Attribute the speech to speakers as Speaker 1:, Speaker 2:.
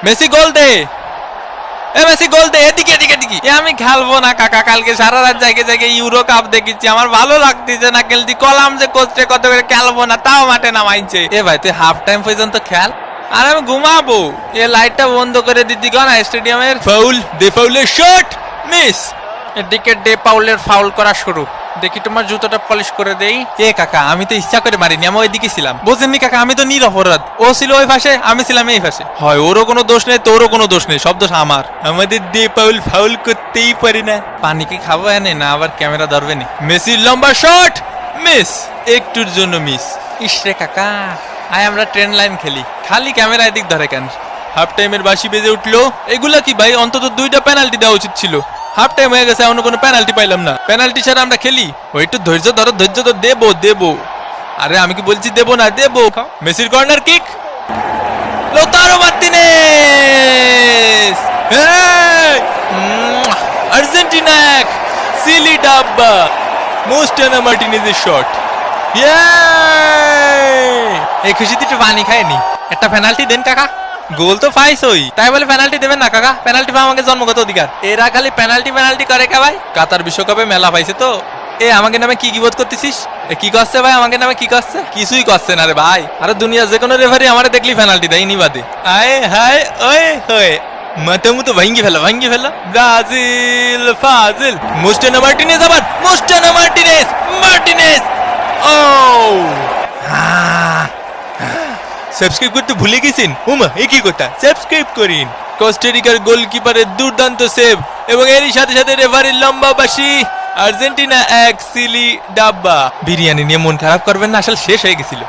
Speaker 1: Messi গোল দে, Messi গোল দে, এদিকে এদিকে এদিকে। আমি খেলবো না কাকা, কালকে সারা রাত জায়গায় জায়গায় ইউরো কাপ দেখেছি, আমার ভালো লাগতেছে না খেলতে। কলাম যে কোচে কত করে খেলবো না, তাও মাঠে নামাইছে। এ ভাই তুই হাফ টাইম পর্যন্ত খেল, আর আমি ঘুমাবো। এ লাইটটা বন্ধ করে দিতি না স্টেডিয়ামের। ফাউল, দে ফাউলের শট, মিস। এদিকে ডে পাউলের ফাউল করা শুরু। দেখি তোমার জুতোটা পলিশ করে দেই। এ কাকা আমি তো ইচ্ছা করে মারিনি, আমি ওইদিকে ছিলাম। বোঝেননি কাকা, আমি তো নিরপরাধ। ও ছিল ওই পাশে, আমি ছিলাম এই পাশে। হয় ওরও কোনো দোষ নেই, তোরও কোনো দোষ নেই, সব দোষ আমার। আমাদের ডে পাউল ফাউল করতেই পারি না। পানি কি খাবো এনে না আবার ক্যামেরা ধরবে নি? মেসির লম্বা শট, মিস, একটুর জন্য মিস। ইসরে কাকা, আয় আমরা ট্রেন লাইন খেলি, খালি ক্যামেরা এদিক ধরে কেন? হাফ টাইমের বাঁশি বেজে উঠলো। এগুলা কি ভাই, অন্তত 2টা পেনাল্টি দেওয়া উচিত ছিল। হাফ টাইম হয়ে গেছে, এখনো কোনো পেনাল্টি পাইলাম না। পেনাল্টি ছাড়া আমরা খেলি? ওই একটু ধৈর্য ধরো, ধৈর্য তো দেবো দেবো। আরে আমি কি বলছি দেবো না, দেবো। মেসির corner kick, Lautaro Martinez, Argentina এক, সিলি ডাব্বা, মোস্টানা মার্টিনেজের শট। এই খুশিতে একটু পানি খায়নি। একটা পেনাল্টি দেন কাকা। গোল তো পাইছই, তাই বলে পেনাল্টি দেবেন না কাকা? পেনাল্টি পাওয়া আমাকে জন্মগত অধিকার। এরা খালি পেনাল্টি পেনাল্টি করে কে ভাই? কাতার বিশ্বকাপে মেলা পাইছে তো। এ আমাকে নামে কি বোধ করতেছিস? কি করছে ভাই আমাকে নামে? কি করছে? কিছুই করছে না রে ভাই। আরে দুনিয়া যে কোনো রেফারি আমারে দেখলি পেনাল্টি দেয়, নি বাদে। আয় হায় ওয়ে হয়ে মাথা মুতো ভাঙ্গি ফেলা, ভাঙ্গি ফেলা। ব্রাজিল ফাজিল, মোস্টানা মার্টিনেজ, আবার মোস্টানা মার্টিনেজ, মার্টিনেজ। ও সাবস্ক্রাইব করতে ভুলে গেছেন? উমা এ কি কথা, সাবস্ক্রাইব করিন। কোস্টারিকার গোলকিপারের দুর্দান্ত সেভ এবং এরই সাথে সাথে রেফারির লম্বা বাঁশি। আর্জেন্টিনা এক, সিলি ডাব্বা। বিরিয়ানি নিয়ে মন খারাপ করবেন না, আসলে শেষ হয়ে গেছিল।